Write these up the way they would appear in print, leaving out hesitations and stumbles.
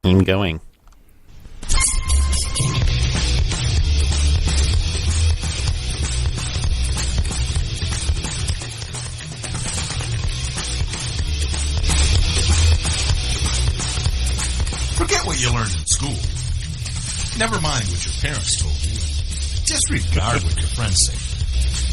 I'm going. Forget what you learned in school. Never mind what your parents told you. Disregard what your friends say.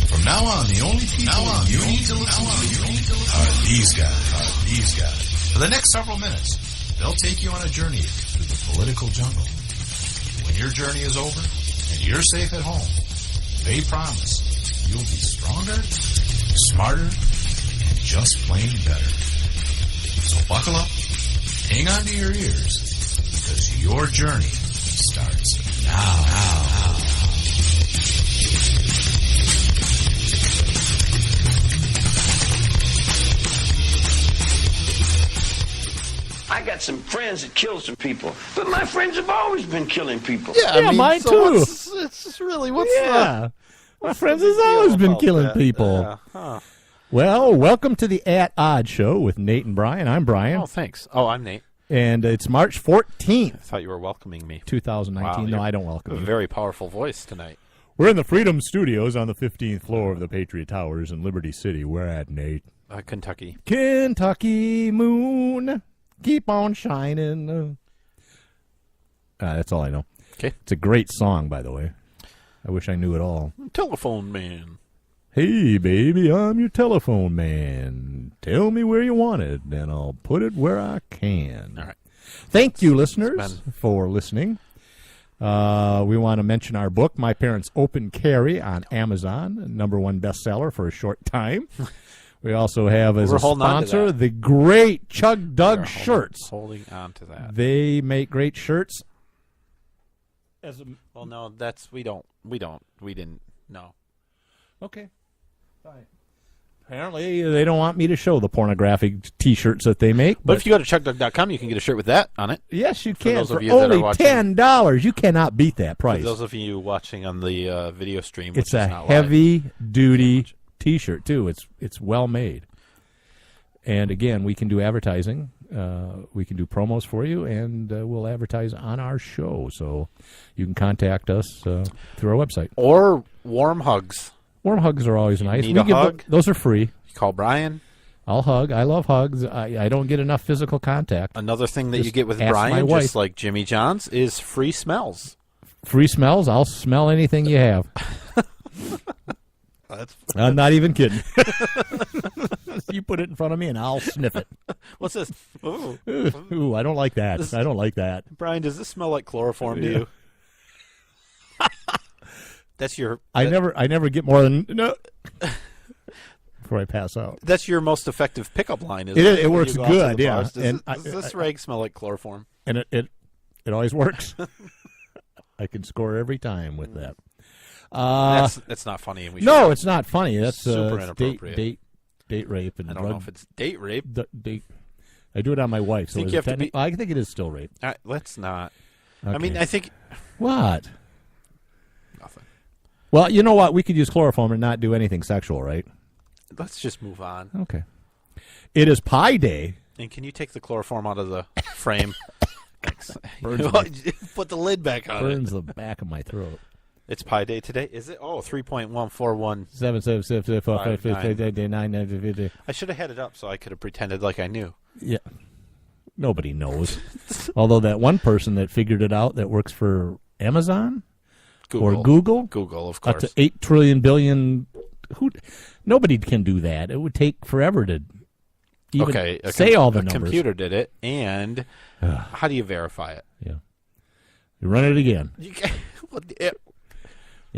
From now on, the only people you need to listen to are these guys. For the next several minutes, they'll take you on a journey through the political jungle. When your journey is over and you're safe at home, they promise you'll be stronger, smarter, and just plain better. So buckle up, hang on to your ears, because your journey starts now. I got some friends that kill some people, but my friends have always been killing people. Yeah, I mean, mine so too. It's really what's My friends has always been killing people. Yeah. Huh. Well, welcome to the At Odd Show with Nate and Brian. I'm Brian. Oh, thanks. Oh, I'm Nate. And it's March 14th, I thought you were welcoming me. 2019. No, I don't welcome A you. very powerful voice tonight. We're in the Freedom Studios on the 15th floor of the Patriot Towers in Liberty City. We're at Nate. Kentucky. Kentucky moon, keep on shining. That's all I know. Okay. It's a great song, by the way. I wish I knew it all. Telephone man. Hey, baby, I'm your telephone man. Tell me where you want it, and I'll put it where I can. All right. Thank you, listeners, for listening. We want to mention our book, My Parents Open Carry, on Amazon, #1 bestseller for a short time. We also have as a sponsor the great Chug Dug shirts. Holding on to that. They make great shirts. Well, no, we didn't. No. Okay. Fine. Apparently, they don't want me to show the pornographic T-shirts that they make. But if you go to chuckdug.com, you can get a shirt with that on it. Yes, you can. those For of you that are only watching- $10. You cannot beat that price. For those of you watching on the video stream, which It's is a not live. heavy-duty T-shirt, too. It's well-made. And, again, we can do advertising. We can do promos for you, and we'll advertise on our show. So you can contact us through our website. Or warm hugs. Warm hugs are always nice. need a hug? Those are free. You call Brian. I'll hug. I love hugs. I don't get enough physical contact. Another thing that Just you get with ask my Brian, wife. just like Jimmy John's, is free smells. Free smells? I'll smell anything you have. I'm not even kidding. You put it in front of me, and I'll sniff it. What's this? Ooh. Ooh, I don't like that. I don't like that. Brian, does this smell like chloroform to you? That's your. I never get more than before I pass out. That's your most effective pickup line, isn't It it? is. It When works you go out to good, the yeah. bars? And Does this rag smell like chloroform? And it always works. I can score every time with that. That's not funny. And we No, should- it's not funny. That's super it's inappropriate. Date rape and I don't know if it's date rape. date. I do it on my wife. So Think is you it have to be- I think it is still rape. Let's not. Okay. I mean, I think What? nothing. Well, you know what? We could use chloroform and not do anything sexual, right? Let's just move on. Okay. It is Pie Day. And can you take the chloroform out of the frame? Burns Put the lid back on Burns it. the back of my throat. It's Pi Day today, is it? Oh, 3.141. 7, 7, 7, 7, 4, 5, 5, 5, 5, 9, 9, 50. I should have had it up so I could have pretended like I knew. Yeah. Nobody knows. Although that one person that figured it out that works for Amazon or Google. Google, of Up course. to 8 trillion billion. Nobody can do that. It would take forever to even say all the numbers. A computer did it, and how do you verify it? Yeah. You run it again. You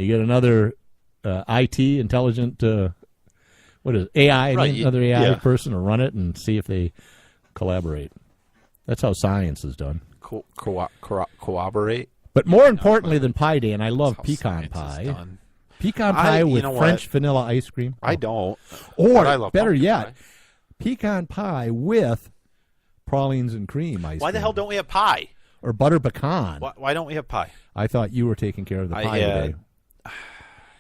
get another IT, intelligent, what is it, AI, Right, another AI yeah. person to run it and see if they collaborate. That's how science is done. Cooperate? But more importantly than Pie Day, and I love That's how pecan science is pie. done. Pecan pie you with know French what? vanilla ice cream. I don't. Or, but I love better pumpkin yet, pie. pecan pie with pralines and cream ice Why the cream. hell don't we have pie? Or butter pecan. Why don't we have pie? I thought you were taking care of the pie today.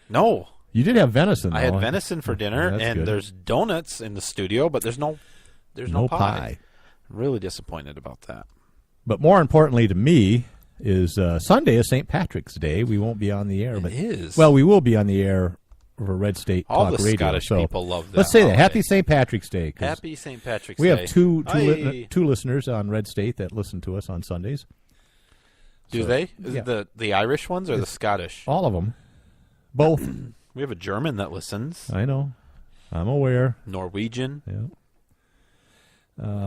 No. You did have venison, though. I had venison for dinner, That's and good. there's donuts in the studio, but there's no no pie. pie. Really disappointed about that. But more importantly to me is Sunday is St. Patrick's Day. We won't be on the air. It is. Well, we will be on the air for Red State All Talk the Radio. Scottish so people love that let's say that. holiday. Happy St. Patrick's Day. 'Cause Happy St. Patrick's we Day. have two listeners on Red State that listen to us on Sundays. Do So, they? Is yeah. it the Irish ones or the Scottish? All of them. Both. We have a German that listens. I know. I'm aware. Norwegian. Yeah.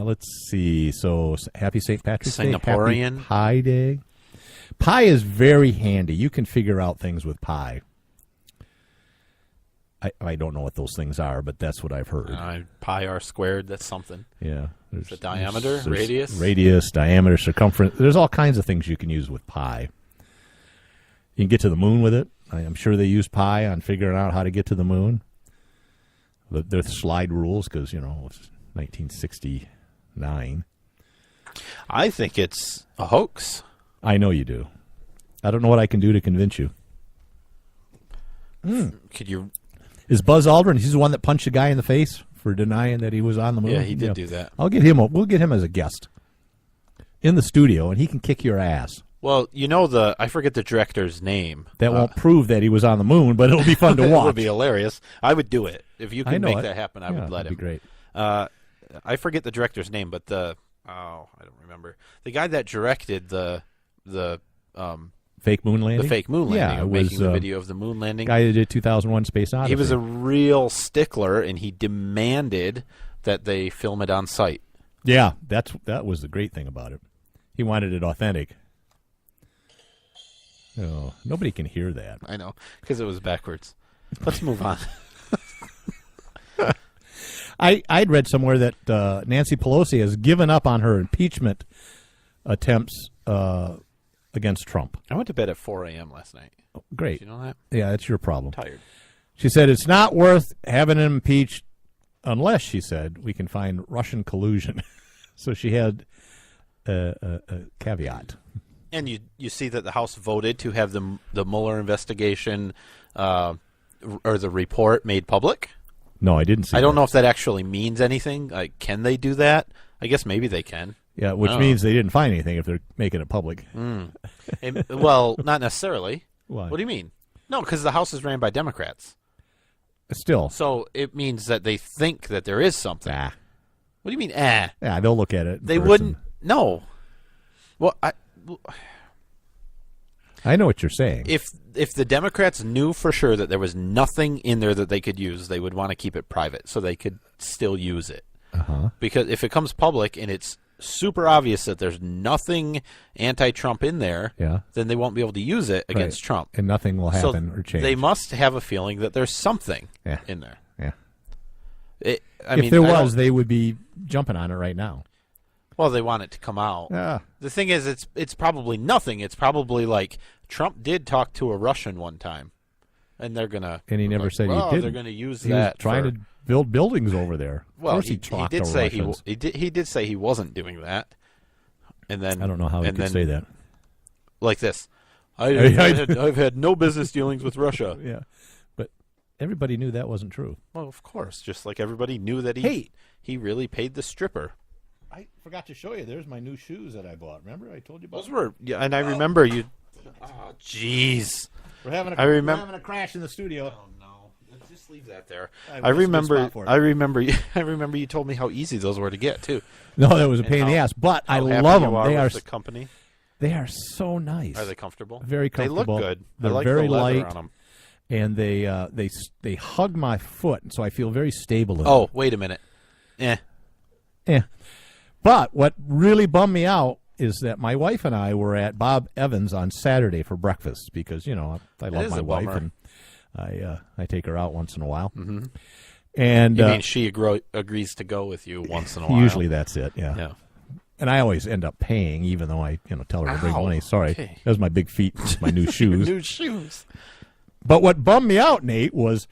Let's see. So, happy St. Patrick's Day. Singaporean. Happy Pie Day. Pie is very handy. You can figure out things with pie. I don't know what those things are, but that's what I've heard. Pi r squared, that's something. Yeah. The diameter, radius? Radius, diameter, circumference. There's all kinds of things you can use with pi. You can get to the moon with it. I'm sure they use pi on figuring out how to get to the moon. They're slide rules because, it's 1969. I think it's a hoax. I know you do. I don't know what I can do to convince you. Could you... Is Buzz Aldrin, he's the one that punched a guy in the face for denying that he was on the moon? Yeah, he did do that. We'll get him as a guest in the studio, and he can kick your ass. Well, I forget the director's name. That won't prove that he was on the moon, but it'll be fun to watch. It would be hilarious. I would do it. If you can make that happen, I would let him. That'd be great. I forget the director's name, but I don't remember. The guy that directed the fake moon landing? The fake moon landing. Yeah, it making was, the video of the moon landing. Guy that did 2001 Space Odyssey. He was a real stickler, and he demanded that they film it on site. Yeah, that was the great thing about it. He wanted it authentic. Oh, nobody can hear that. I know, because it was backwards. Let's move on. I'd read somewhere that Nancy Pelosi has given up on her impeachment attempts against Trump. I went to bed at 4 a.m. last night. Oh, great. Did you know that? Yeah, that's your problem. I'm tired. She said it's not worth having him impeached unless, she said, we can find Russian collusion. So she had a caveat. And you see that the House voted to have the Mueller investigation or the report made public? No, I didn't see I don't that. know if that actually means anything. Like, can they do that? I guess maybe they can. Yeah, which means they didn't find anything if they're making it public. Well, not necessarily. Why? What do you mean? No, because the House is ran by Democrats. Still. So it means that they think that there is something. Ah. What do you mean, Yeah, they'll look at it. They first wouldn't. No. Well, I know what you're saying. If the Democrats knew for sure that there was nothing in there that they could use, they would want to keep it private so they could still use it. Because if it comes public and it's super obvious that there's nothing anti-Trump in there, then they won't be able to use it against Trump. And nothing will happen or change. They must have a feeling that there's something in there. Yeah. If there was, they would be jumping on it right now. Well, they want it to come out. Yeah. The thing is, it's probably nothing. It's probably like Trump did talk to a Russian one time, and they're gonna. And he never said he didn't. didn't. They're gonna use he that. Was trying to build buildings over there. Well, of course he talked did to say Russians. he did say he wasn't doing that, and then I don't know how he could say that. Like this, I've had no business dealings with Russia. Yeah, but everybody knew that wasn't true. Well, of course, just like everybody knew that he really paid the stripper. I forgot to show you. There's my new shoes that I bought. Remember, I told you about those were. Yeah, and I remember you. Oh, jeez. We're having a crash in the studio. Oh no! Just leave that there. I remember you told me how easy those were to get too. No, that was a pain in the ass. But I love them. They are the company. They are so nice. Are they comfortable? Very comfortable. They look good. They're I like very the leather light on them. And they hug my foot, so I feel very stable in them. Oh, wait a minute. Yeah. But what really bummed me out is that my wife and I were at Bob Evans on Saturday for breakfast because, I love my wife and I take her out once in a while. Mm-hmm. And you mean she agrees to go with you once in a while? Usually that's it, yeah. And I always end up paying, even though I tell her to bring money. Sorry. Okay. That was my big feet, my new shoes. New shoes. But what bummed me out, Nate, was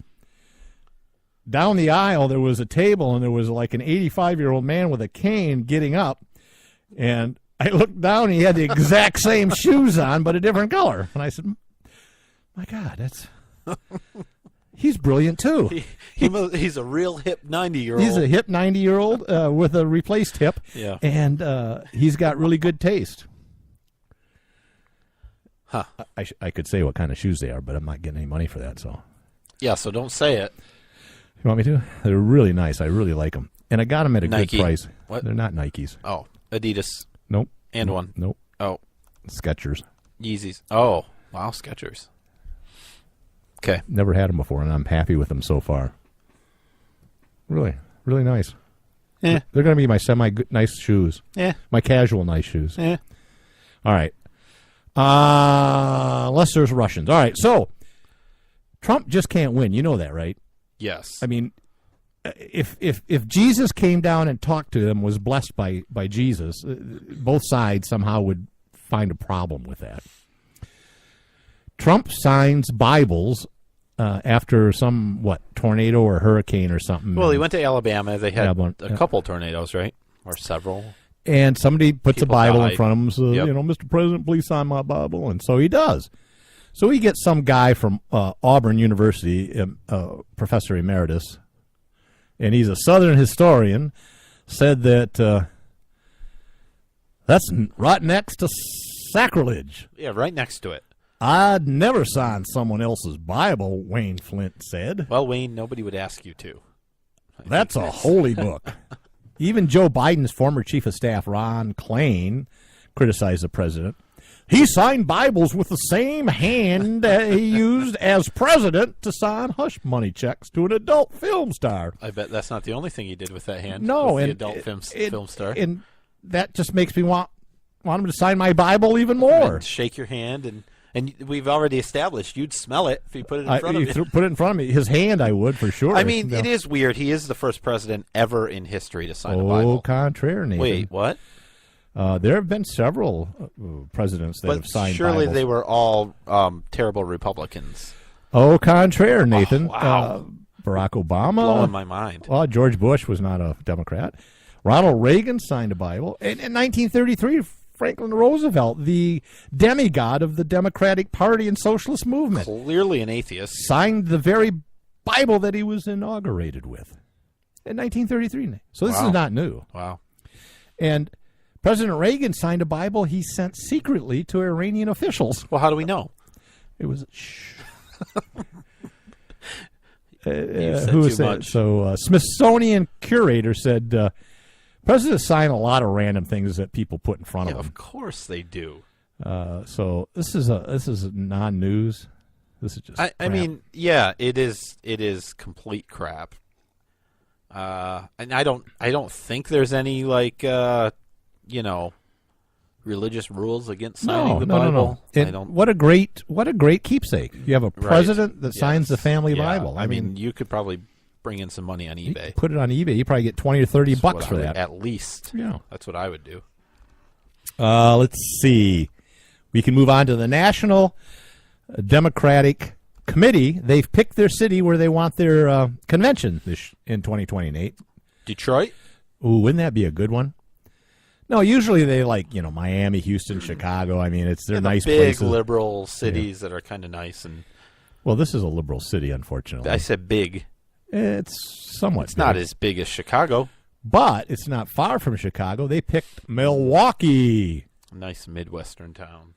down the aisle there was a table and there was like an 85-year-old man with a cane getting up. And I looked down and he had the exact same shoes on but a different color. And I said, my God, that's... He's brilliant too. He's a real hip 90-year-old. He's a hip 90-year-old with a replaced hip. Yeah. And he's got really good taste. Huh. I could say what kind of shoes they are, but I'm not getting any money for that. So. Yeah, so don't say it. You want me to? They're really nice. I really like them. And I got them at a Nike. good price. What? They're not Nikes. Oh, Adidas. Nope. And one. Nope. Oh, Skechers. Yeezys. Oh, wow, Skechers. Okay. Never had them before, and I'm happy with them so far. Really, really nice. Yeah. They're going to be my nice shoes. Yeah. My casual nice shoes. Yeah. All right. Unless there's Russians. All right, so Trump just can't win. You know that, right? Yes. I mean, if Jesus came down and talked to them, was blessed by Jesus, both sides somehow would find a problem with that. Trump signs Bibles after some, tornado or hurricane or something. Well, he went to Alabama. They had a couple tornadoes, right? Or several. And somebody puts a Bible died. in front of him and says, Yep. Mr. President, please sign my Bible. And so he does. So he gets some guy from Auburn University, Professor Emeritus, and he's a Southern historian, said that that's right next to sacrilege. Yeah, right next to it. I'd never sign someone else's Bible, Wayne Flint said. Well, Wayne, nobody would ask you to. That's a holy book. Even Joe Biden's former chief of staff, Ron Klain, criticized the president. He signed Bibles with the same hand he used as president to sign hush money checks to an adult film star. I bet that's not the only thing he did with that hand. No, was the and adult film star. And that just makes me want him to sign my Bible even more. And shake your hand, and we've already established you'd smell it if you put it in front of you. Put it in front of me. His hand, I would for sure. I mean, it is weird. He is the first president ever in history to sign a Bible. Oh, contraire, Nathan. Wait, what? There have been several presidents that have signed surely Bibles. they were all terrible Republicans. Oh, contraire, Nathan. Oh, wow. Barack Obama. Blowing my mind. Well, George Bush was not a Democrat. Ronald Reagan signed a Bible. And in 1933, Franklin Roosevelt, the demigod of the Democratic Party and Socialist movement, Clearly an atheist. signed the very Bible that he was inaugurated with in 1933. So this Wow. is not new. Wow. And President Reagan signed a Bible he sent secretly to Iranian officials. Well, how do we know? It was shh. said Who too was that? much. So Smithsonian curator said presidents sign a lot of random things that people put in front Yeah, of them. of course they do. So this is non-news. This is just. I crap. mean, yeah, it is complete crap. And I don't think there's any religious rules against signing the Bible. No. And I don't. what a great keepsake! You have a president that signs the Yes. family Yeah. Bible. I mean, you could probably bring in some money on you eBay. put it on eBay. You probably get $20 or $30 What for I would- that. at least. Yeah. That's what I would do. Let's see. We can move on to the National Democratic Committee. They've picked their city where they want their convention in 2020, Nate. Detroit? Ooh, wouldn't that be a good one? No, usually they Miami, Houston, Chicago. I mean, they're nice big places. liberal cities that are kind of nice. And Well, this is a liberal city, unfortunately. I said big. It's somewhat. It's not as big as Chicago. But it's not far from Chicago. They picked Milwaukee. A nice Midwestern town.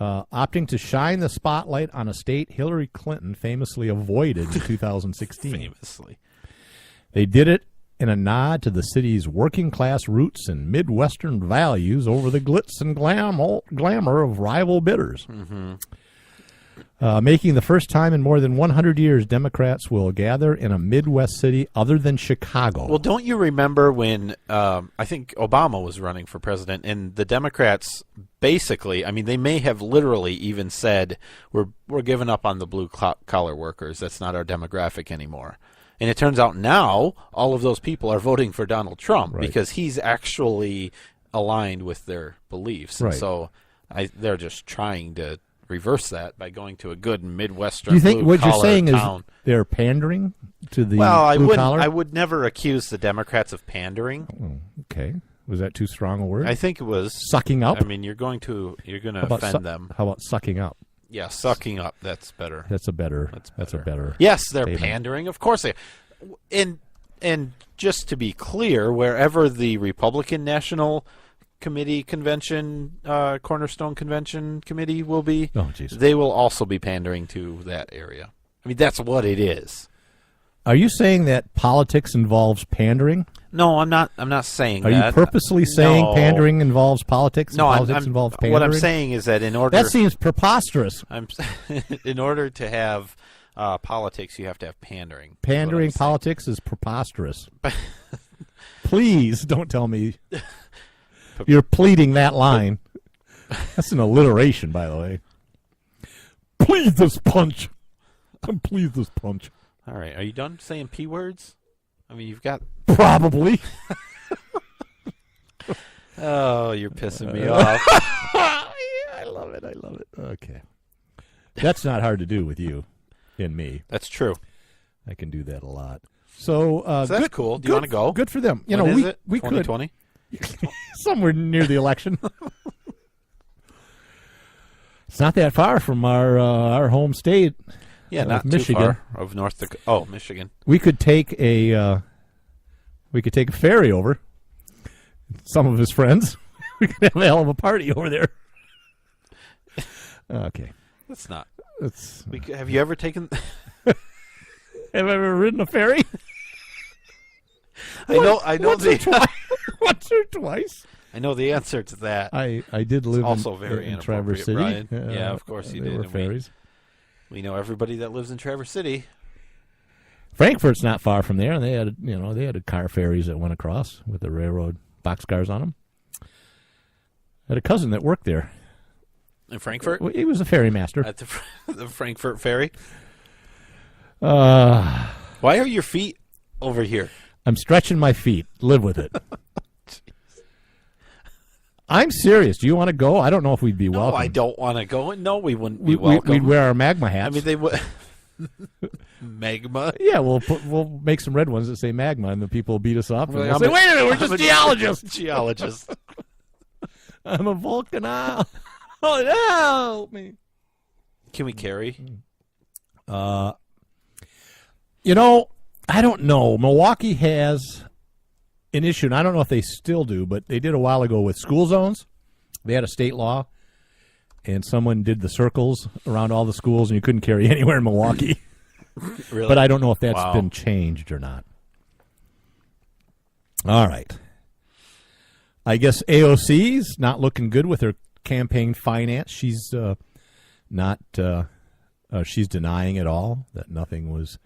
Opting to shine the spotlight on a state Hillary Clinton famously avoided in 2016. Famously. They did it in a nod to the city's working-class roots and Midwestern values over the glitz and glamour of rival bidders. Mm-hmm. Making the first time in more than 100 years Democrats will gather in a Midwest city other than Chicago. Well, don't you remember when I think Obama was running for president, and the Democrats basically, I mean, they may have literally even said, we're giving up on the blue-collar workers. That's not our demographic anymore. And it turns out now all of those people are voting for Donald Trump because he's actually aligned with their beliefs. Right. And so they're just trying to reverse that by going to a good Midwestern Do you think what you're blue-collar saying town. is they're pandering to the Well, blue collar? I would never accuse the Democrats of pandering. Okay. Was that too strong a word? I think it was Sucking up? I mean, you're going to offend them. How about sucking up? Yeah, sucking up. That's better. That's a better. Yes, they're statement. pandering. Of course they. And just to be clear, wherever the Republican National Committee Convention, Cornerstone Convention Committee will be, they will also be pandering to that area. I mean, that's what it is. Are you saying that politics involves pandering? No, I'm not. I'm not saying that. Are you purposely saying pandering involves politics? No, politics involves pandering. What I'm saying is that in order that seems preposterous. In order to have politics, you have to have pandering. Pandering politics is preposterous. Please don't tell me you're pleading that line. That's an alliteration, by the way. Please this punch. Please this punch. All right, are you done saying P words? I mean, you've got... Probably. Oh, you're pissing me off. I love it. Okay. That's not hard to do with you and me. That's true. I can do that a lot. So that's cool. Do you want to go? Good for them. When is it? We 2020? Could. Somewhere near the election. It's not that far from our home state. Yeah, not Michigan. Too far of North Dakota. Oh, Michigan. We could take a ferry over. Some of his friends. We could have a hell of a party over there. Okay. That's not. That's. Have you ever taken? Have I ever ridden a ferry? I know once or twice. I know the answer to that. I did live also very in Traverse City. Brian. Yeah, of course you did. Were ferries. We know everybody that lives in Traverse City. Frankfort's not far from there, and they had car ferries that went across with the railroad boxcars on them. I had a cousin that worked there. In Frankfort? He was a ferry master. At the Frankfort ferry? Why are your feet over here? I'm stretching my feet. Live with it. I'm serious. Do you want to go? I don't know if we'd be welcome. No, I don't want to go. No, we wouldn't be welcome. We'd wear our magma hats. I mean, they would. Magma? Yeah, we'll make some red ones that say magma, and the people will beat us up. And Like, we'll say, wait a minute, we're just geologists. Geologists. I'm a volcanoid. Oh, help me. Can we carry? I don't know. Milwaukee has an issue, and I don't know if they still do, but they did a while ago with school zones. They had a state law, and someone did the circles around all the schools, and you couldn't carry anywhere in Milwaukee. Really? But I don't know if that's been changed or not. All right. I guess AOC's not looking good with her campaign finance. She's she's denying it all, that nothing was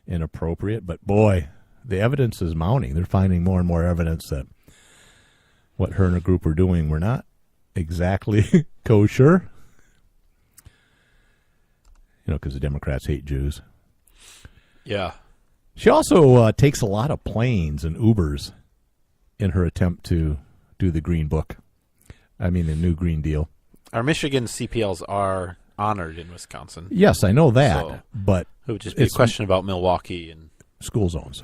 inappropriate. But, boy, the evidence is mounting. They're finding more and more evidence that what her and her group were doing were not exactly kosher. Because the Democrats hate Jews. Yeah. She also takes a lot of planes and Ubers in her attempt to do the Green Book. I mean, the new Green Deal. Our Michigan CPLs are honored in Wisconsin. Yes, I know that, So, but it would just be a question about Milwaukee and school zones.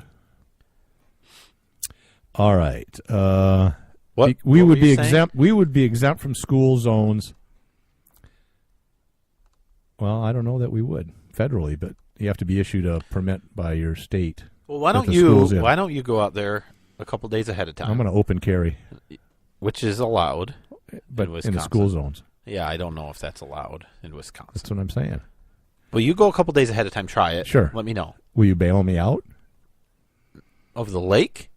All right. What we what would were be you saying? exempt. We would be exempt from school zones. Well, I don't know that we would federally, but you have to be issued a permit by your state. Well, why that don't the you school's in. why don't you go out there a couple days ahead of time? I'm going to open carry, which is allowed but in Wisconsin. the school zones. Yeah, I don't know if that's allowed in Wisconsin. That's what I'm saying. Well, you go a couple days ahead of time, try it. Sure. Let me know. Will you bail me out? Of the lake?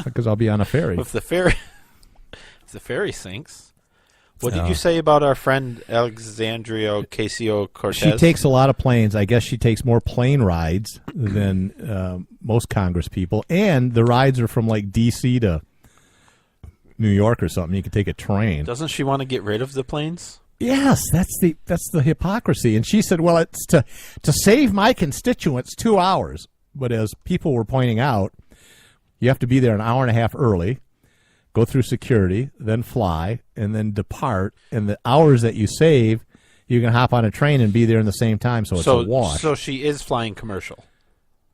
Because I'll be on a ferry. If the ferry sinks. What did you say about our friend Alexandria Ocasio-Cortez? She takes a lot of planes. I guess she takes more plane rides than most Congress people. And the rides are from like D.C. to New York or something. You can take a train. Doesn't she want to get rid of the planes? Yes, that's the hypocrisy. And she said, well, it's to save my constituents 2 hours. But as people were pointing out, you have to be there an hour and a half early, go through security, then fly, and then depart. And the hours that you save, you can hop on a train and be there in the same time, so it's a wash. So she is flying commercial.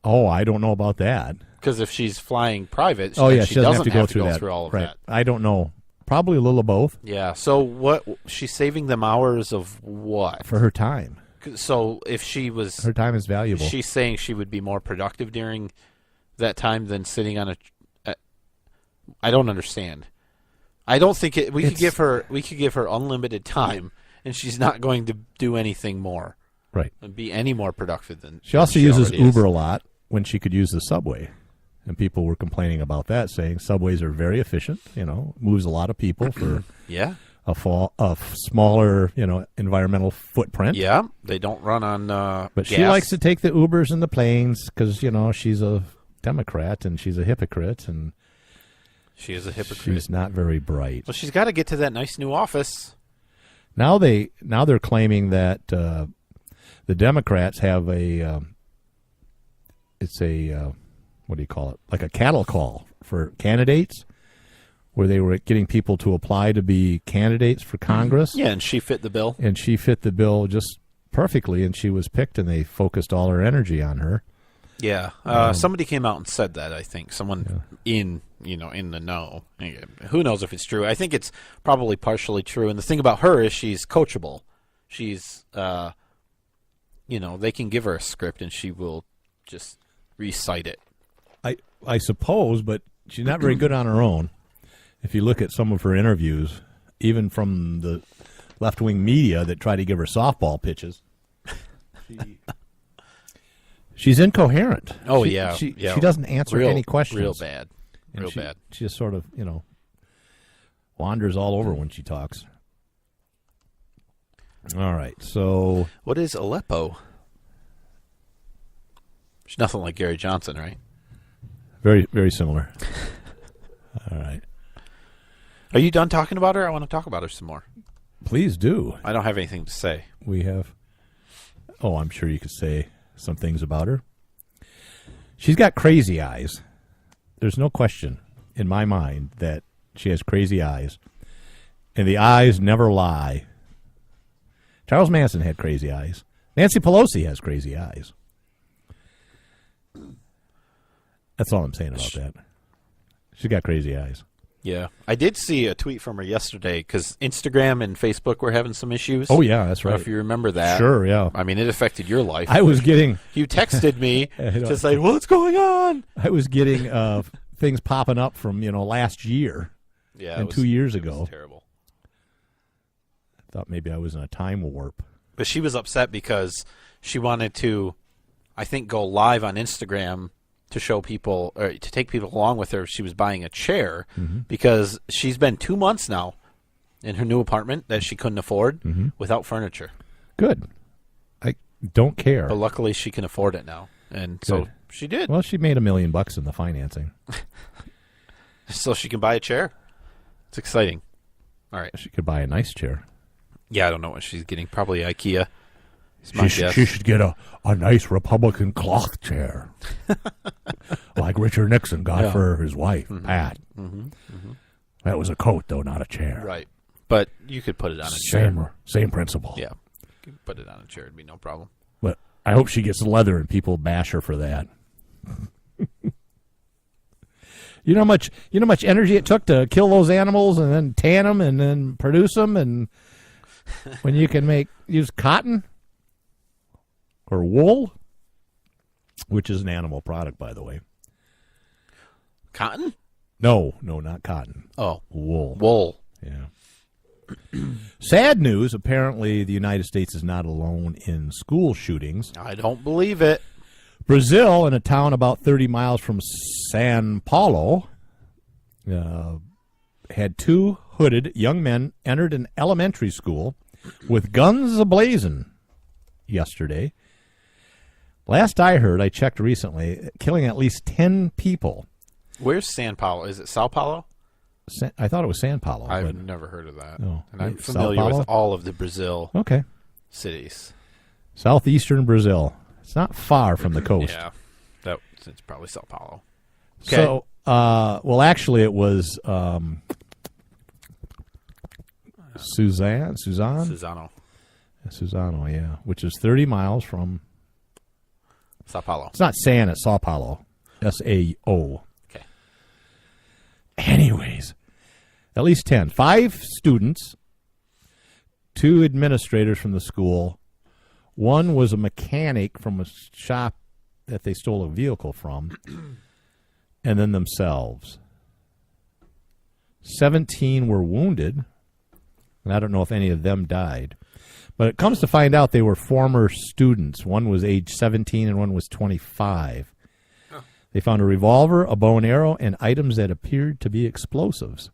Oh, I don't know about that. Because if she's flying private, she doesn't have to go through through all of right. that. I don't know. Probably a little of both. Yeah. So what? She's saving them hours of what? For her time. So if she was, her time is valuable. She's saying she would be more productive during that time than sitting on a. I don't understand. I don't think we could give her unlimited time, and she's not going to do anything more. Right. And be any more productive than. She also uses Uber a lot when she could use the subway. And people were complaining about that, saying subways are very efficient, moves a lot of people for a smaller, environmental footprint. Yeah, they don't run on But gas. she likes to take the Ubers and the planes because, she's a Democrat and she's a hypocrite. And she is a hypocrite. She's not very bright. Well, she's got to get to that nice new office. Now they're claiming that the Democrats have what do you call it? Like a cattle call for candidates, where they were getting people to apply to be candidates for Congress. Yeah, and she fit the bill. And she fit the bill just perfectly, and she was picked, and they focused all their energy on her. Yeah, somebody came out and said that. I think someone in the know. Who knows if it's true? I think it's probably partially true. And the thing about her is she's coachable. She's, they can give her a script, and she will just recite it. I suppose, but she's not very good on her own. If you look at some of her interviews, even from the left-wing media that try to give her softball pitches, she's incoherent. Oh, she doesn't answer any questions. Real bad. Bad. She just sort of, wanders all over when she talks. All right, so... What is Aleppo? She's nothing like Gary Johnson, right? Very, very similar. All right. Are you done talking about her? I want to talk about her some more. Please do. I don't have anything to say. We have... Oh, I'm sure you could say some things about her. She's got crazy eyes. There's no question in my mind that she has crazy eyes. And the eyes never lie. Charles Manson had crazy eyes. Nancy Pelosi has crazy eyes. That's all I'm saying about that. She's got crazy eyes. Yeah. I did see a tweet from her yesterday because Instagram and Facebook were having some issues. Oh, yeah, that's I don't right. know if you remember that. Sure, yeah. I mean, it affected your life. I was getting... You texted me to say, what's going on? I was getting things popping up from, last year and 2 years ago. It was terrible. I thought maybe I was in a time warp. But she was upset because she wanted to, I think, go live on Instagram to show people, or to take people along with her. She was buying a chair because she's been 2 months now in her new apartment that she couldn't afford without furniture. Good. I don't care. But luckily she can afford it now. And so she did. Well, she made $1 million in the financing. So she can buy a chair. It's exciting. All right. She could buy a nice chair. Yeah, I don't know what she's getting. Probably IKEA. She should get a nice Republican cloth chair. Like Richard Nixon got for his wife, Pat. That was a coat, though, not a chair. Right. But you could put it on a chair. Same principle. Yeah. You could put it on a chair. It'd be no problem. But I hope she gets leather and people bash her for that. You know how much energy it took to kill those animals and then tan them and then produce them, and when you can use cotton or wool, which is an animal product, by the way. Cotton? No, not cotton. Oh, wool. Yeah. Sad news. Apparently, the United States is not alone in school shootings. I don't believe it. Brazil, in a town about 30 miles from São Paulo, had 2 hooded young men entered an elementary school with guns ablazing yesterday. Last I heard, I checked recently, killing at least 10 people. Where's São Paulo? Is it Sao Paulo? I thought it was São Paulo. I've never heard of that. No. And I'm familiar with all of the Brazil cities. Southeastern Brazil. It's not far from the coast. Yeah, it's probably Sao Paulo. Okay. So, well, actually, it was Suzano, yeah, which is 30 miles from Sao Paulo. It's not San, it's Sao Paulo. SAO. Okay. Anyways, At least 10. 5 students, 2 administrators from the school. One was a mechanic from a shop that they stole a vehicle from, and then themselves. 17 were wounded, and I don't know if any of them died. But it comes to find out they were former students. One was age 17 and one was 25. They found a revolver, a bow and arrow, and items that appeared to be explosives.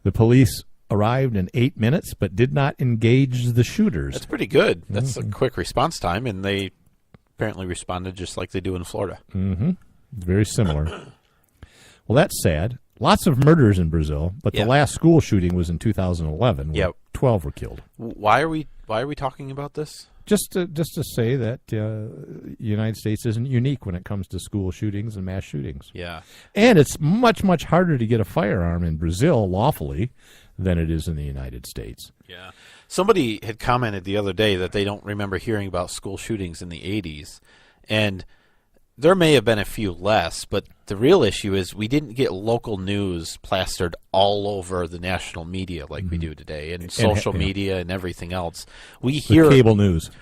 The police arrived in 8 minutes, but did not engage the shooters. That's pretty good. That's a quick response time, and they apparently responded just like they do in Florida. Mm-hmm. Very similar. Well, that's sad. Lots of murders in Brazil, but the last school shooting was in 2011, where 12 were killed. Why are we talking about this? Just to say that the United States isn't unique when it comes to school shootings and mass shootings. Yeah. And it's much, much harder to get a firearm in Brazil lawfully than it is in the United States. Yeah. Somebody had commented the other day that they don't remember hearing about school shootings in the 80s. And there may have been a few less, but the real issue is we didn't get local news plastered all over the national media like we do today, and social media and everything else. We hear cable news.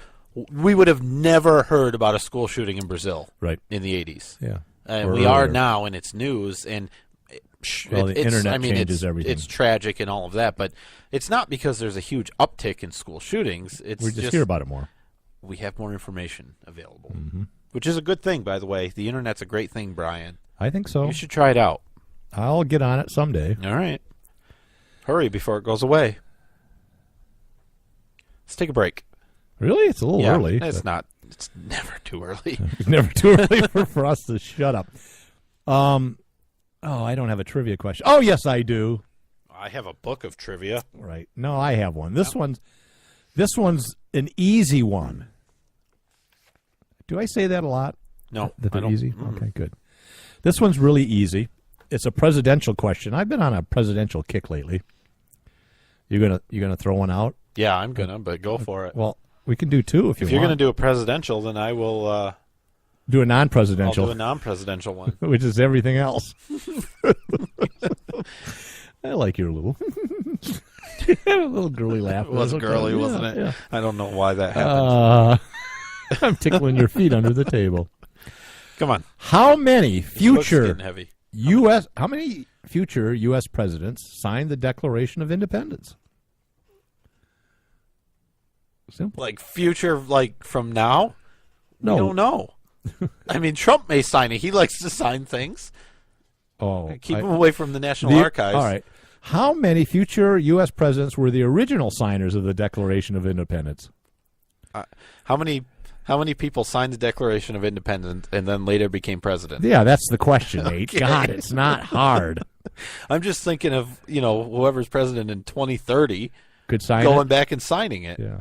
We would have never heard about a school shooting in Brazil in the 80s. Yeah. And we are now, and it's news, and the internet changes everything. It's tragic and all of that, but it's not because there's a huge uptick in school shootings. It's we just hear about it more. We have more information available. Which is a good thing, by the way. The Internet's a great thing, Brian. I think so. You should try it out. I'll get on it someday. All right. Hurry before it goes away. Let's take a break. Really? It's a little early. It's not. It's never too early. It's never too early for us to shut up. I don't have a trivia question. Oh, yes, I do. I have a book of trivia. Right. No, I have one. This one's an easy one. Do I say that a lot? No. That they're easy? Okay, good. This one's really easy. It's a presidential question. I've been on a presidential kick lately. You gonna throw one out? Yeah, I'm gonna, but go for it. Well, we can do 2 if you want. If you're gonna do a presidential, then I will do a non-presidential. I'll do a non-presidential one. Which is everything else. I like your little girly laugh. It was girly, wasn't it? Yeah. I don't know why that happened. I'm tickling your feet under the table. Come on. How many future heavy. How many future U.S. presidents signed the Declaration of Independence? Simple. Like future, like from now? No. We don't know. I mean, Trump may sign it. He likes to sign things. Keep him away from the National Archives. All right. How many future U.S. presidents were the original signers of the Declaration of Independence? How many people signed the Declaration of Independence and then later became president? Yeah, that's the question, Nate. God, it's not hard. I'm just thinking of, whoever's president in 2030 could sign going back and signing it. Yeah.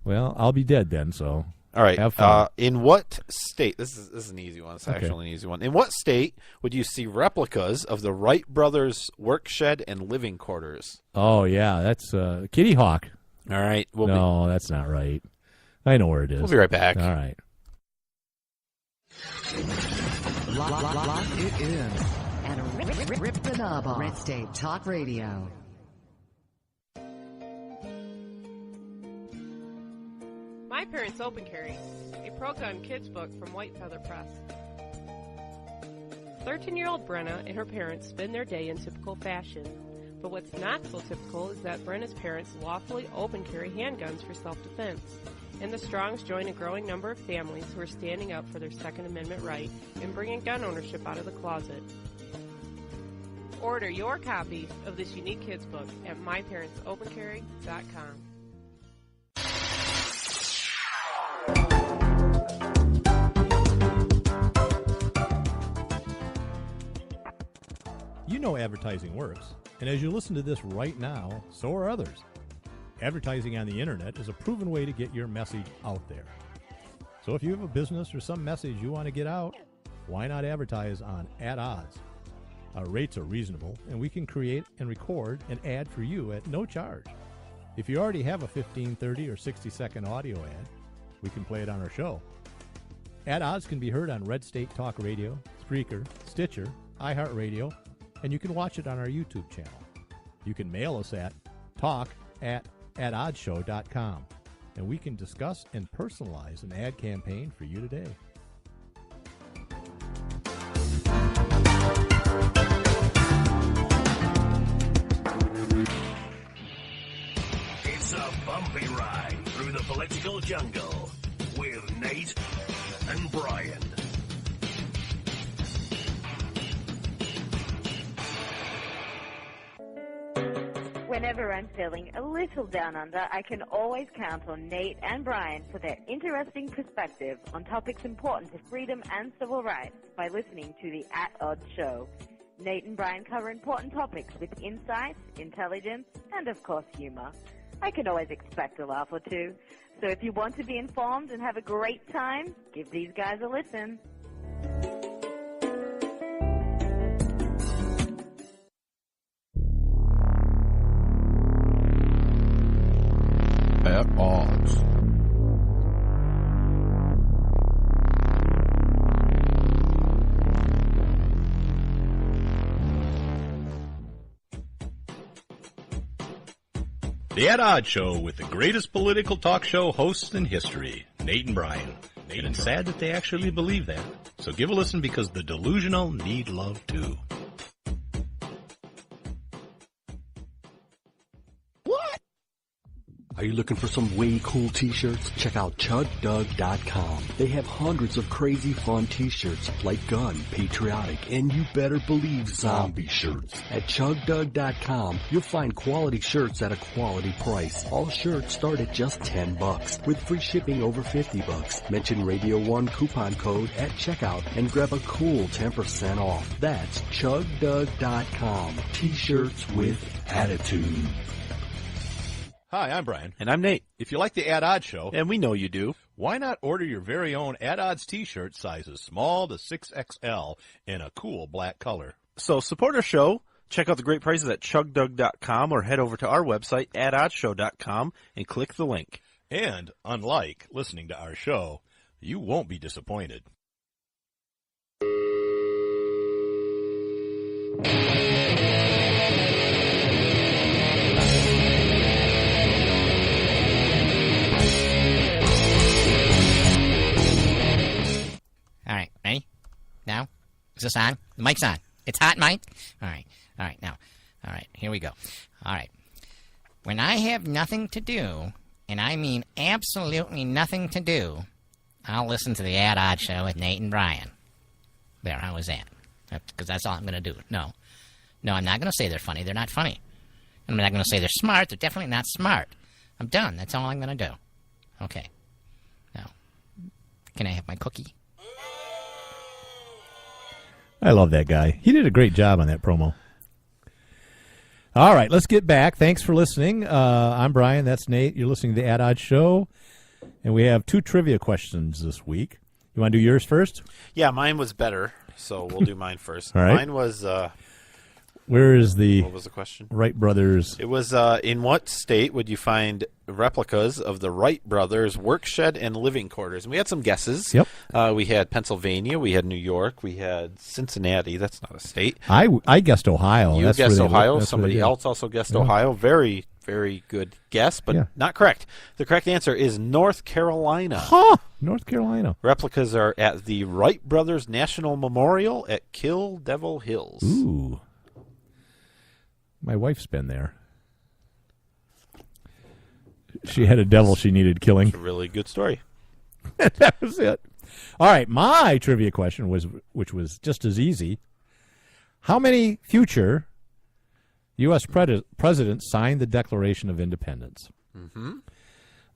Well, I'll be dead then, so all right. have fun. In what state? This is an easy one. It's actually an easy one. In what state would you see replicas of the Wright brothers' work shed and living quarters? Oh yeah, that's Kitty Hawk. All right. That's not right. I know where it is. We'll be right back. All right. Lock it in and rip the knob off. Red State Talk Radio. My Parents Open Carry, a pro-gun kids book from White Feather Press. 13-year-old Brenna and her parents spend their day in typical fashion. But what's not so typical is that Brenna's parents lawfully open carry handguns for self-defense. And the Strongs join a growing number of families who are standing up for their Second Amendment right and bringing gun ownership out of the closet. Order your copy of this unique kids book at myparentsopencarry.com. You know advertising works, and as you listen to this right now, so are others. Advertising on the internet is a proven way to get your message out there. So if you have a business or some message you want to get out, why not advertise on At Odds? Our rates are reasonable, and we can create and record an ad for you at no charge. If you already have a 15, 30, or 60-second audio ad, we can play it on our show. At Odds can be heard on Red State Talk Radio, Spreaker, Stitcher, iHeartRadio, and you can watch it on our YouTube channel. You can mail us at talk@oddshow.com, and we can discuss and personalize an ad campaign for you today. It's a bumpy ride through the political jungle with Nate and Brian. Whenever I'm feeling a little down under, I can always count on Nate and Brian for their interesting perspective on topics important to freedom and civil rights by listening to the At Odds Show. Nate and Brian cover important topics with insight, intelligence, and of course humor. I can always expect a laugh or two. So if you want to be informed and have a great time, give these guys a listen. At odds. The At Odds Show with the greatest political talk show hosts in history, Nate and Brian. It's sad that they actually believe that. So give a listen because the delusional need love too. Are you looking for some way cool t-shirts? Check out ChugDug.com. They have hundreds of crazy fun t-shirts like gun, patriotic, and you better believe zombie shirts. At ChugDug.com, you'll find quality shirts at a quality price. All shirts start at just $10 with free shipping over $50. Mention Radio 1 coupon code at checkout and grab a cool 10% off. That's ChugDug.com. T-shirts with attitude. Hi, I'm Brian. And I'm Nate. If you like the At Odds Show, And we know you do. why not order your very own At Odds t-shirt sizes small to 6XL in a cool black color? So support our show. Check out the great prices at chugdug.com or head over to our website, atoddshow.com, and click the link. And unlike listening to our show, you won't be disappointed. All right, ready? Now? Is this on? The mic's on. It's hot, Mike? All right, now. All right, here we go. All right. When I have nothing to do, and I mean absolutely nothing to do, I'll listen to the At Odds Show with Nate and Brian. There, how was that? Because that's all I'm going to do. No, I'm not going to say they're funny. They're not funny. I'm not going to say they're smart. They're definitely not smart. I'm done. That's all I'm going to do. Okay. Now, can I have my cookie? I love that guy. He did a great job on that promo. All right, let's get back. Thanks for listening. I'm Brian. That's Nate. You're listening to the At Odds Show. And we have 2 trivia questions this week. You want to do yours first? Yeah, mine was better, so we'll do mine first. All right. Mine was... Where is the... What was the question? Wright brothers... It was, in what state would you find replicas of the Wright brothers' work shed and living quarters? And we had some guesses. Yep. We had Pennsylvania. We had New York. We had Cincinnati. That's not a state. I guessed Ohio. You guessed Ohio. That's Somebody else also guessed Ohio. Very, very good guess, but not correct. The correct answer is North Carolina. Huh! North Carolina. Replicas are at the Wright Brothers National Memorial at Kill Devil Hills. Ooh. My wife's been there. She had a devil she needed killing. It's a really good story. That was it. All right, my trivia question which was just as easy. How many future U.S. presidents signed the Declaration of Independence? Mm-hmm.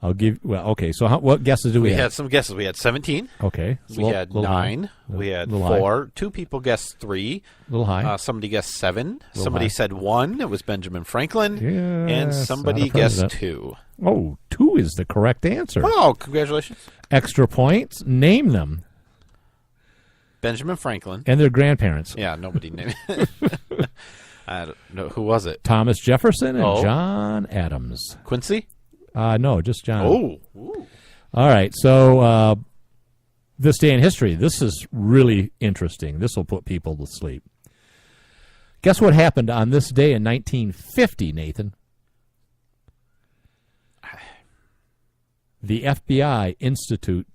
I'll give. Well, okay. So, what guesses do we have? We had some guesses. We had 17. Okay. We had 9. We had 4. High. 2 people guessed 3. A little high. Somebody guessed 7. Somebody said 1. It was Benjamin Franklin. Yes, and somebody guessed 2. Oh, 2 is the correct answer. Oh, congratulations! Extra points. Name them. Benjamin Franklin and their grandparents. Yeah, nobody named. I don't know who was it. Thomas Jefferson and John Adams. Quincy. No, just John. Oh. Ooh. All right. So this day in history, this is really interesting. This will put people to sleep. Guess what happened on this day in 1950, Nathan? The FBI institute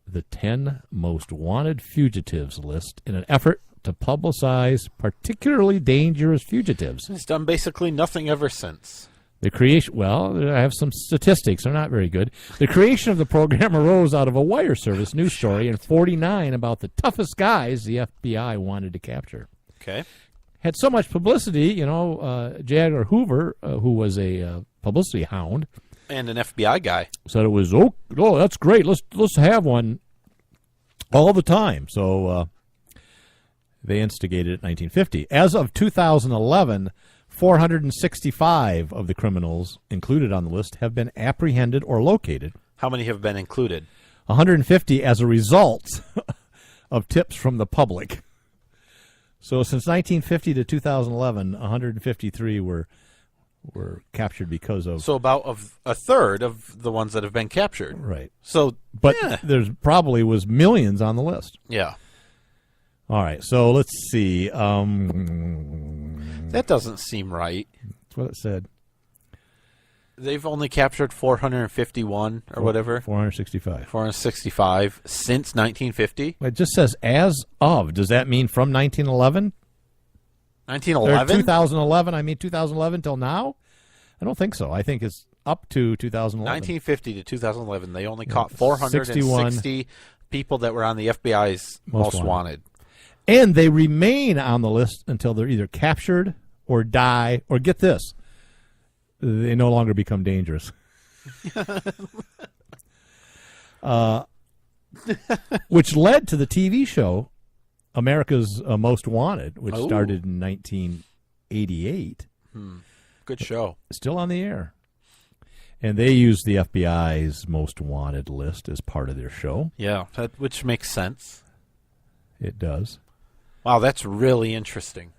the 10 most wanted fugitives list in an effort to publicize particularly dangerous fugitives. It's done basically nothing ever since. The creation, well, I have some statistics. They're not very good. The creation of the program arose out of a wire service news story in 49 about the toughest guys the FBI wanted to capture. Okay. Had so much publicity, J. Edgar Hoover, who was a publicity hound, and an FBI guy, said it was, oh, that's great. Let's have one all the time. So they instigated it in 1950. As of 2011, 465 of the criminals included on the list have been apprehended or located. How many have been included? 150 as a result of tips from the public. So since 1950 to 2011, 153 were captured because of... So about a third of the ones that have been captured. Right. So, but there's probably was millions on the list. Yeah. All right, so let's see. That doesn't seem right. That's what it said. They've only captured 451 or whatever. 465. 465 since 1950. It just says as of. Does that mean from 1911? 1911? 2011. 2011 till now? I don't think so. I think it's up to 2011. 1950 to 2011, they only caught 460 people that were on the FBI's most wanted. And they remain on the list until they're either captured or die, or get this, they no longer become dangerous. Which led to the TV show America's Most Wanted, which started in 1988. Good show. Still on the air. And they used the FBI's Most Wanted list as part of their show. Yeah, which makes sense. It does. Wow, that's really interesting.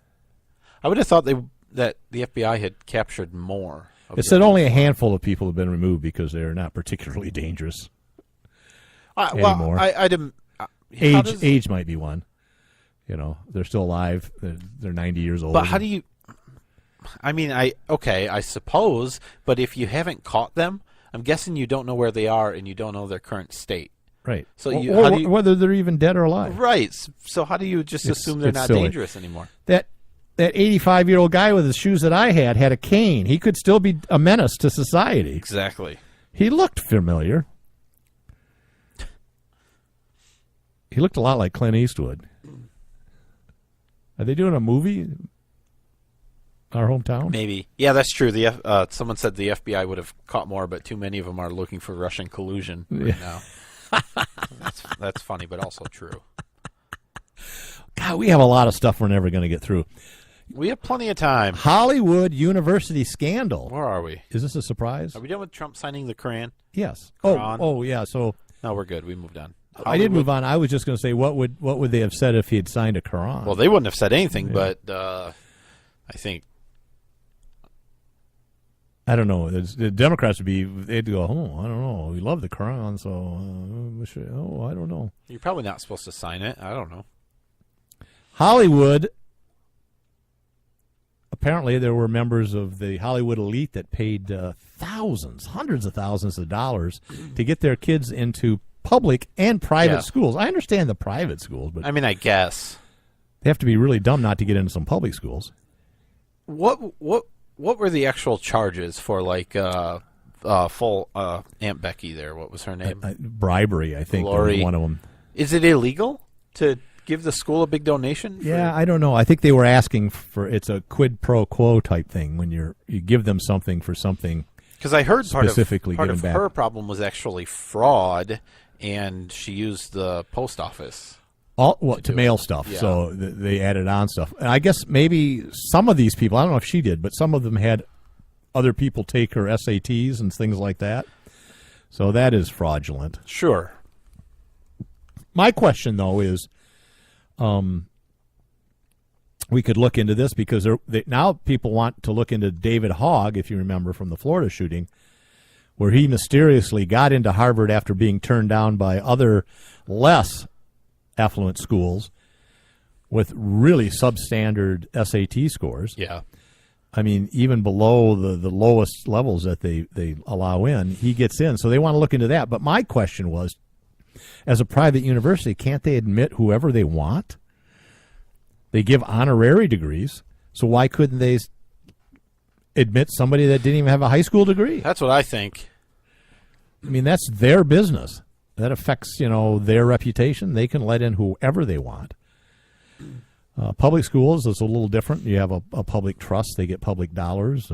I would have thought that the FBI had captured more. It said only a handful of people have been removed because they're not particularly dangerous anymore. Well, I didn't... Age might be one. They're still alive. They're 90 years old. But how do you... I suppose, but if you haven't caught them, I'm guessing you don't know where they are and you don't know their current state. Right. So whether they're even dead or alive. Right. So how do you just assume they're not silly. dangerous anymore? That 85-year-old guy with the shoes that I had a cane. He could still be a menace to society. Exactly. He looked familiar. He looked a lot like Clint Eastwood. Are they doing a movie? Our hometown? Maybe. Yeah, that's true. Someone said the FBI would have caught more, but too many of them are looking for Russian collusion right now. That's funny, but also true. God, we have a lot of stuff we're never going to get through. We have plenty of time. Hollywood University scandal. Where are we? Is this a surprise? Are we done with Trump signing the Koran? Yes. Quran? Oh, yeah. So no, we're good. We moved on. Hollywood. I did move on. I was just going to say, what would they have said if he had signed a Quran? Well, they wouldn't have said anything, but I think. I don't know. The Democrats they'd go, I don't know. We love the Quran, so I don't know. You're probably not supposed to sign it. I don't know. Hollywood. Apparently, there were members of the Hollywood elite that paid hundreds of thousands of dollars to get their kids into public and private schools. I understand the private schools, but I guess they have to be really dumb not to get into some public schools. What were the actual charges for full Aunt Becky there? What was her name? Bribery, I think, was one of them. Is it illegal to give the school a big donation? Yeah, I don't know. I think they were asking for it's a quid pro quo type thing when you give them something for something. Because I heard part of back. Her problem was actually fraud, and she used the post office. To mail stuff, yeah. So they added on stuff. And I guess maybe some of these people, I don't know if she did, but some of them had other people take her SATs and things like that. So that is fraudulent. Sure. My question, though, is we could look into this because now people want to look into David Hogg, if you remember from the Florida shooting, where he mysteriously got into Harvard after being turned down by other less affluent schools, with really substandard SAT scores. Yeah. I mean, even below the lowest levels that they allow in, he gets in. So they want to look into that. But my question was, as a private university, can't they admit whoever they want? They give honorary degrees. So why couldn't they admit somebody that didn't even have a high school degree? That's what I think. I mean, that's their business. That affects, their reputation. They can let in whoever they want. Public schools is a little different. You have a public trust. They get public dollars.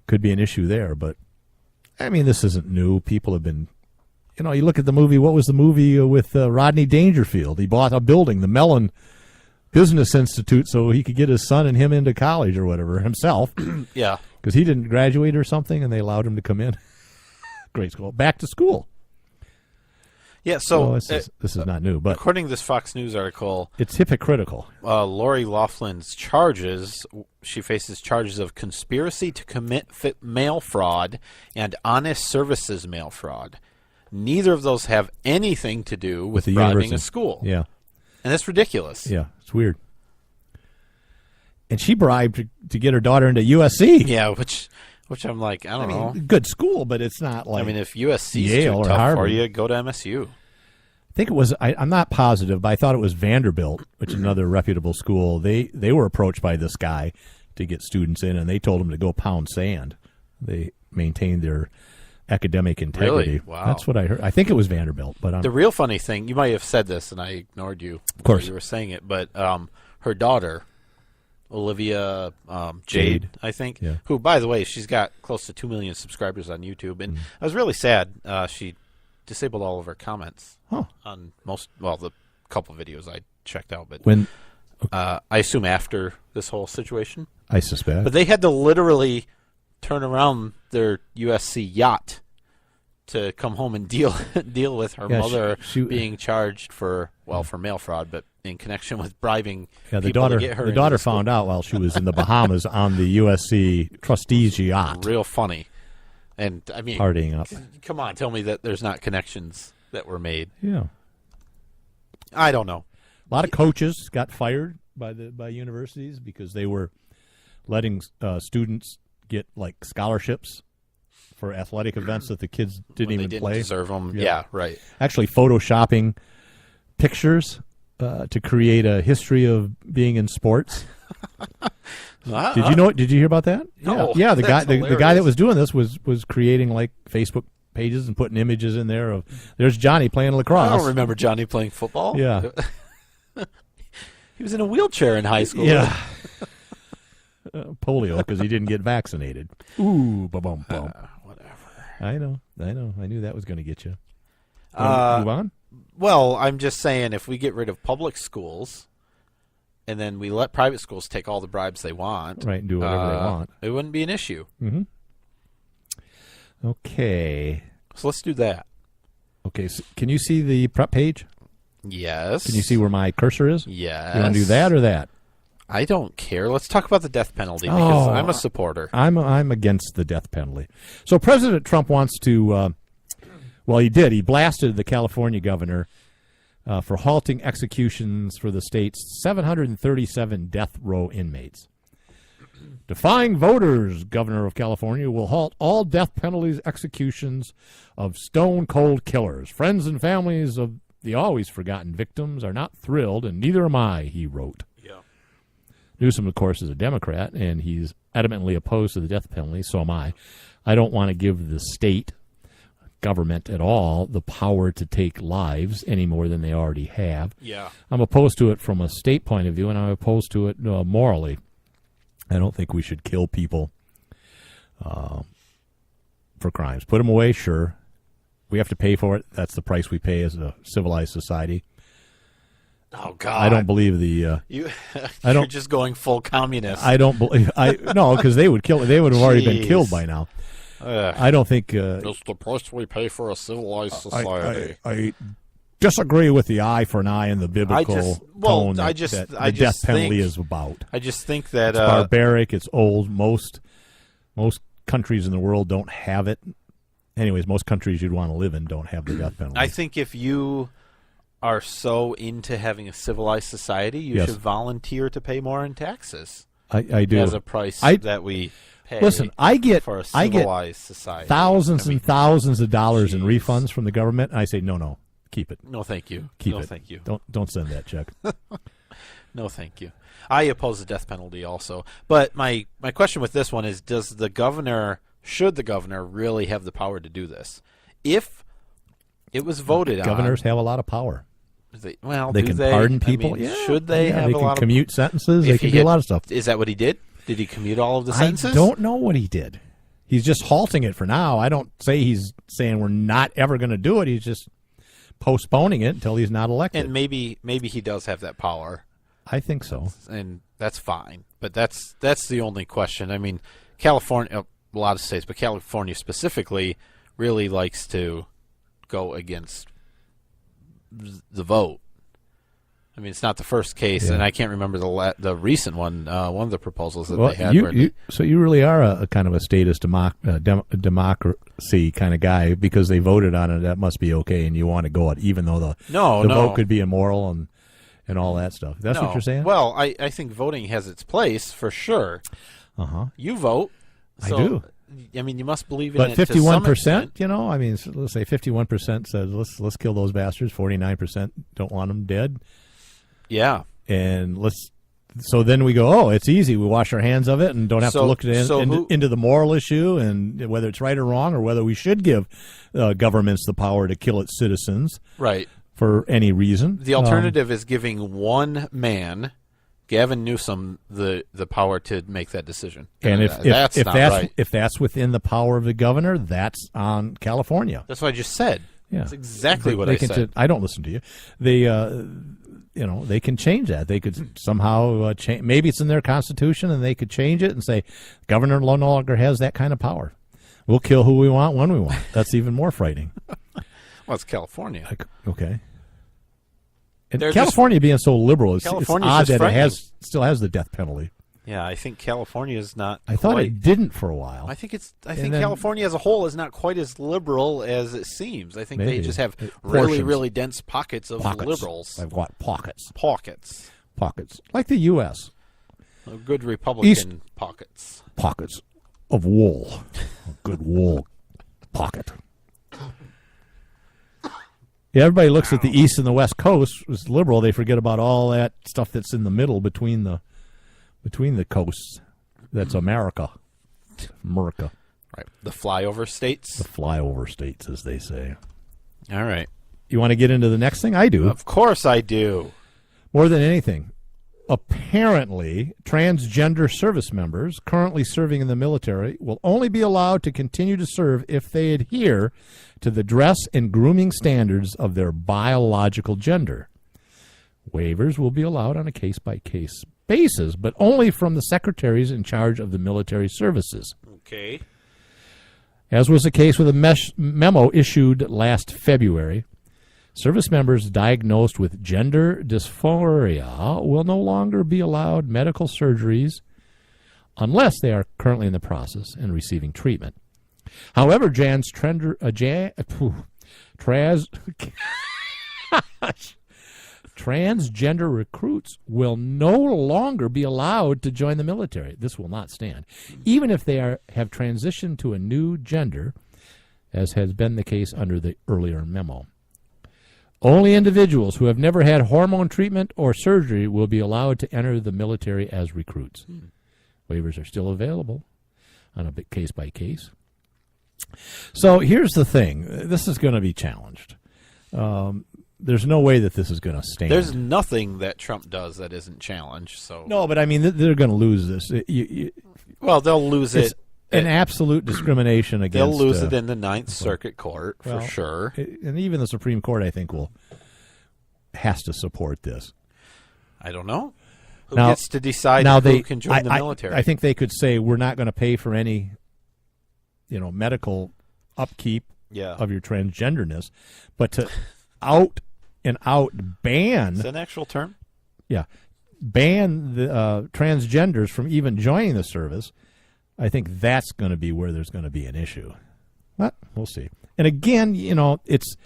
Could be an issue there. But, I mean, this isn't new. People have been, you look at the movie. What was the movie with Rodney Dangerfield? He bought a building, the Mellon Business Institute, so he could get his son and him into college or whatever himself. Yeah. Because he didn't graduate or something, and they allowed him to come in. Great school. Back to school. Yeah, so this is not new, but according to this Fox News article, it's hypocritical. Lori Loughlin's charges, she faces charges of conspiracy to commit mail fraud and honest services mail fraud. Neither of those have anything to do with bribing university. a school. Yeah. And that's ridiculous. Yeah, it's weird. And she bribed to get her daughter into USC. Yeah, which I'm like, I don't know. Good school, but it's not like if USC's Yale too or tough Harvard. for you, go to MSU. I think it was, I'm not positive, but I thought it was Vanderbilt, which is another reputable school. They were approached by this guy to get students in, and they told them to go pound sand. They maintained their academic integrity. Really? Wow. That's what I heard. I think it was Vanderbilt. But the real funny thing, you might have said this, and I ignored you. Of course. You were saying it, but her daughter, Olivia Jade, I think, who, by the way, she's got close to 2 million subscribers on YouTube, and I was really sad. She disabled all of her comments on the couple videos I checked out, but I assume after this whole situation. I suspect. But they had to literally turn around their USC yacht to come home and deal with her mother being charged for mail fraud, but in connection with bribing the people to get her. The daughter found out while she was in the Bahamas on the USC trustees yacht. Real funny. And I mean, partying up. Come on, tell me that there's not connections that were made. Yeah. I don't know. A lot of coaches got fired by universities because they were letting students get like scholarships for athletic events that the kids didn't play. Play. Deserve them. Yeah, right. Actually, photoshopping pictures to create a history of being in sports. Did you hear about that? No. Yeah. The guy that was doing this was creating like Facebook pages and putting images in there of there's Johnny playing lacrosse. I don't remember Johnny playing football. Yeah. He was in a wheelchair in high school. Yeah. Polio because he didn't get vaccinated. Ooh, ba-bum, bum. Whatever. I know. I knew that was going to get you. Move on? Well, I'm just saying if we get rid of public schools and then we let private schools take all the bribes they want. Right, and do whatever they want. It wouldn't be an issue. Mm-hmm. Okay. So let's do that. Okay, so can you see the prep page? Yes. Can you see where my cursor is? Yes. You want to do that or that? I don't care. Let's talk about the death penalty because I'm a supporter. I'm against the death penalty. So President Trump wants to, he did. He blasted the California governor for halting executions for the state's 737 death row inmates. Defying voters, Governor of California will halt all death penalties executions of stone-cold killers. Friends and families of the always forgotten victims are not thrilled, and neither am I, he wrote. Yeah. Newsom, of course, is a Democrat, and he's adamantly opposed to the death penalty. So am I. I don't want to give the state government at all the power to take lives any more than they already have. Yeah. I'm opposed to it from a state point of view, and I'm opposed to it morally. I don't think we should kill people for crimes. Put them away, sure. We have to pay for it. That's the price we pay as a civilized society. Oh God! I don't believe the. You're just going full communist. I don't believe. No, because they would kill. They would have already been killed by now. I don't think. It's the price we pay for a civilized society. I disagree with the eye for an eye and the biblical tone that the death penalty is about. I just think that it's barbaric. It's old. Most countries in the world don't have it. Anyways, most countries you'd want to live in don't have the death penalty. I think if you are so into having a civilized society, you Yes. should volunteer to pay more in taxes. I do. As a price that we pay. Listen, I get for a civilized society. Thousands and thousands of dollars in refunds from the government, and I say no, keep it. No, thank you. Keep no, it. thank you. Don't send that check. No, thank you. I oppose the death penalty also. But my question with this one is, should the governor really have the power to do this? If it was voted on... Governors have a lot of power. They can pardon people. I mean, should they have they a can lot commute sentences. They can do had, a lot of stuff. Is that what he did? Did he commute all of the sentences? I don't know what he did. He's just halting it for now. I don't say he's saying we're not ever going to do it. He's just postponing it until he's not elected. And maybe he does have that power. I think so. And that's fine. But that's the only question. I mean, California, a lot of states, but California specifically really likes to go against the vote. I mean, it's not the first case, and I can't remember the recent one. One of the proposals that they had. So you really are a kind of a statist democracy kind of guy because they voted on it. That must be okay, and you want to go it, even though the vote could be immoral and all that stuff. That's what you're saying? Well, I think voting has its place for sure. You vote. So, I do. I mean, you must believe in it. But 51%, I mean, let's say 51% says let's kill those bastards. 49% don't want them dead. Yeah. And so then we go, oh, it's easy. We wash our hands of it and don't have to look into the moral issue and whether it's right or wrong or whether we should give governments the power to kill its citizens. Right. For any reason. The alternative is giving one man, Gavin Newsom, the power to make that decision. And if that's within the power of the governor, that's on California. That's what I just said. Yeah. That's exactly what I said. I don't listen to you. They can change that. They could somehow change. Maybe it's in their constitution, and they could change it and say, governor no longer has that kind of power. We'll kill who we want when we want. That's even more frightening. Well, it's California. Okay. And California being so liberal, it's odd that it still has the death penalty. Yeah, I think California is not. I thought it didn't for a while. I think California as a whole is not quite as liberal as it seems. I think they just have really, really dense pockets of liberals. Like what? Pockets. Like the U.S. Good Republican pockets. Pockets of wool. A good wool pocket. Yeah, everybody looks at the East and the West Coast as liberal. They forget about all that stuff that's in the middle between the coasts. That's America. Right. The flyover states? The flyover states, as they say. All right. You want to get into the next thing? I do. Of course I do. More than anything. Apparently, transgender service members currently serving in the military will only be allowed to continue to serve if they adhere to the dress and grooming standards of their biological gender. Waivers will be allowed on a case-by-case basis, but only from the secretaries in charge of the military services. Okay. As was the case with a memo issued last February, service members diagnosed with gender dysphoria will no longer be allowed medical surgeries unless they are currently in the process and receiving treatment. However, transgender recruits will no longer be allowed to join the military. This will not stand, even if they have transitioned to a new gender, as has been the case under the earlier memo. Only individuals who have never had hormone treatment or surgery will be allowed to enter the military as recruits. Waivers are still available on a case-by-case. So here's the thing. This is going to be challenged. There's no way that this is going to stand. There's nothing that Trump does that isn't challenged. So no, but I mean, they're going to lose this. Well, they'll lose it. An absolute discrimination against. They'll lose it in the Ninth Circuit Court for sure, and even the Supreme Court, I think, has to support this. I don't know. Who gets to decide who can join the military? I think they could say we're not going to pay for any, medical upkeep of your transgenderness, but to out ban. Is that an actual term? Yeah, ban the transgenders from even joining the service. I think that's going to be where there's going to be an issue. But we'll see. And again, it's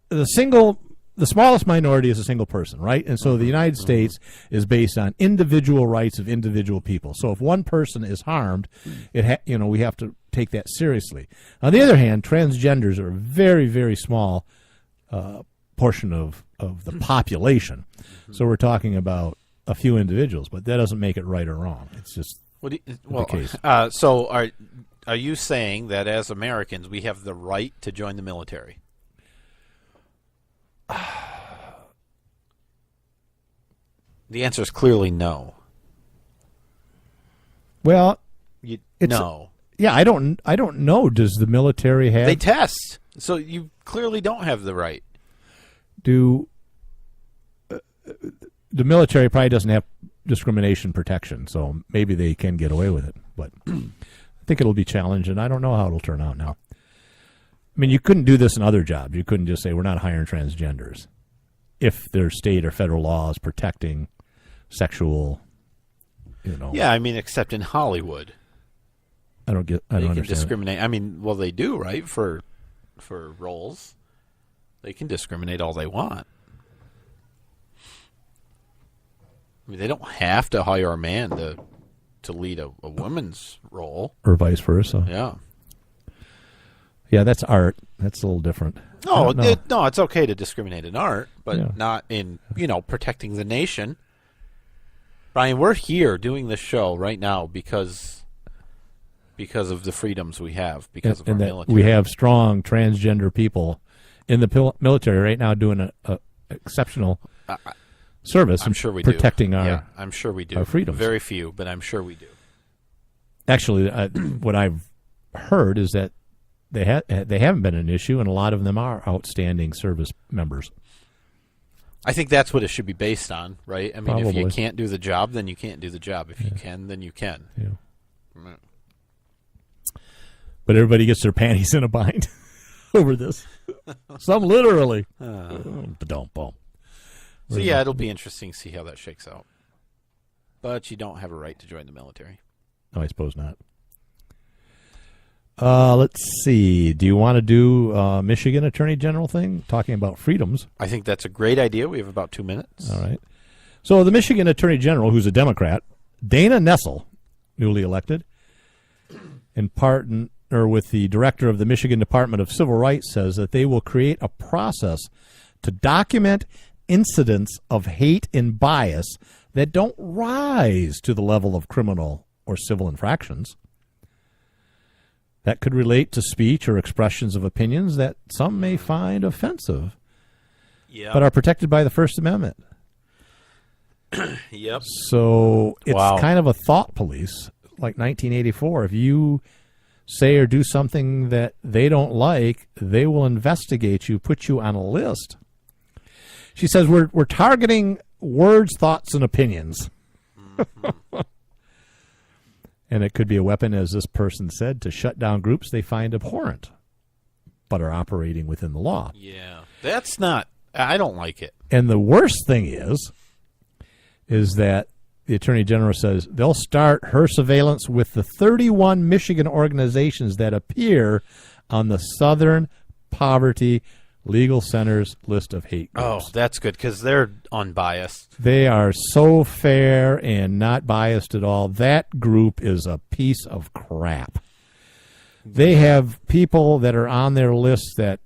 the smallest minority is a single person, right? And so the United States is based on individual rights of individual people. So if one person is harmed, we have to take that seriously. On the other hand, transgenders are a very, very small portion of the population. So we're talking about a few individuals, but that doesn't make it right or wrong. It's just the case. So are you saying that as Americans we have the right to join the military? The answer is clearly no. Well, no. Yeah, I don't know. Does the military have? They test, so you clearly don't have the right. The military probably doesn't have discrimination protection, so maybe they can get away with it. But I think it'll be challenged, and I don't know how it'll turn out now. I mean, you couldn't do this in other jobs. You couldn't just say we're not hiring transgenders if there's state or federal laws protecting sexual, Yeah, I mean, except in Hollywood. I don't understand. Discriminate. I mean, well, they do, right? For roles, they can discriminate all they want. I mean, they don't have to hire a man to lead a woman's role, or vice versa. Yeah. Yeah, that's art. That's a little different. No, it's okay to discriminate in art, but not in, protecting the nation. Brian, we're here doing this show right now because of the freedoms we have, because of our military. We have strong transgender people in the military right now doing a exceptional service. I'm sure we protecting do. our I'm sure we do. Our freedoms. Very few, but I'm sure we do. Actually, what I've heard is that they haven't been an issue, and a lot of them are outstanding service members. I think that's what it should be based on, right? I mean, Probably. If you can't do the job, then you can't do the job. If you can, then you can. Yeah. But everybody gets their panties in a bind over this. Some literally. Don't bump. So yeah, it'll be interesting to see how that shakes out. But you don't have a right to join the military. No, I suppose not. Let's see. Do you want to do Michigan Attorney General thing, talking about freedoms? I think that's a great idea. We have about 2 minutes. All right. So the Michigan Attorney General, who's a Democrat, Dana Nessel, newly elected, in partner with the director of the Michigan Department of Civil Rights, says that they will create a process to document incidents of hate and bias that don't rise to the level of criminal or civil infractions. That could relate to speech or expressions of opinions that some may find offensive, but are protected by the First Amendment. Yep. So it's kind of a thought police, like 1984. If you say or do something that they don't like, they will investigate you, put you on a list. She says we're targeting words, thoughts, and opinions. Mm-hmm. And it could be a weapon, as this person said, to shut down groups they find abhorrent, but are operating within the law. Yeah, that's not. I don't like it. And the worst thing is that the Attorney General says they'll start her surveillance with the 31 Michigan organizations that appear on the Southern Poverty Legal Center's list of hate groups. Oh, that's good, because they're unbiased. They are so fair and not biased at all. That group is a piece of crap. They have people that are on their list that,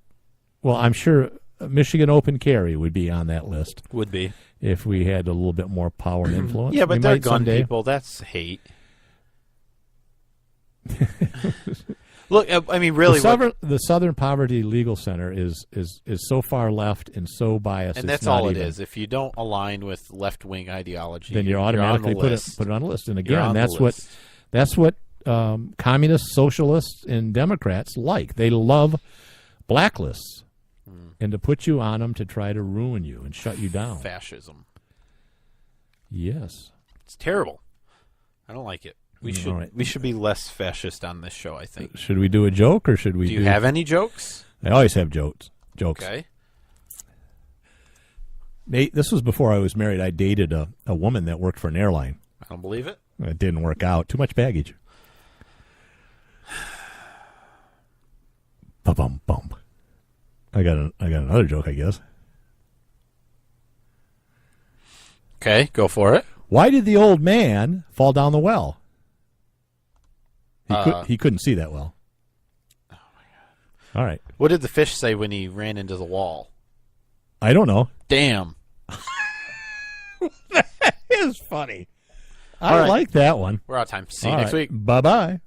well, I'm sure Michigan Open Carry would be on that list. Would be. If we had a little bit more power and influence. Yeah, but they're gun someday. people. That's hate. Look, I mean, really, the Southern Poverty Legal Center is so far left and so biased. And that's all it is. If you don't align with left wing ideology, then you're automatically put it on a list. And again, that's what communists, socialists, and Democrats like. They love blacklists, and to put you on them to try to ruin you and shut you down. Fascism. Yes, it's terrible. I don't like it. We should be less fascist on this show, I think. Should we do a joke, or should we do you have any jokes? I always have jokes. Okay. Nate, this was before I was married. I dated a woman that worked for an airline. I don't believe it. It didn't work out. Too much baggage. Ba-bum-bum. I got another joke, I guess. Okay, go for it. Why did the old man fall down the well? He couldn't see that well. Oh my god! All right. What did the fish say when he ran into the wall? I don't know. Damn. That is funny. I like that one. We're out of time. See you next week. Bye-bye.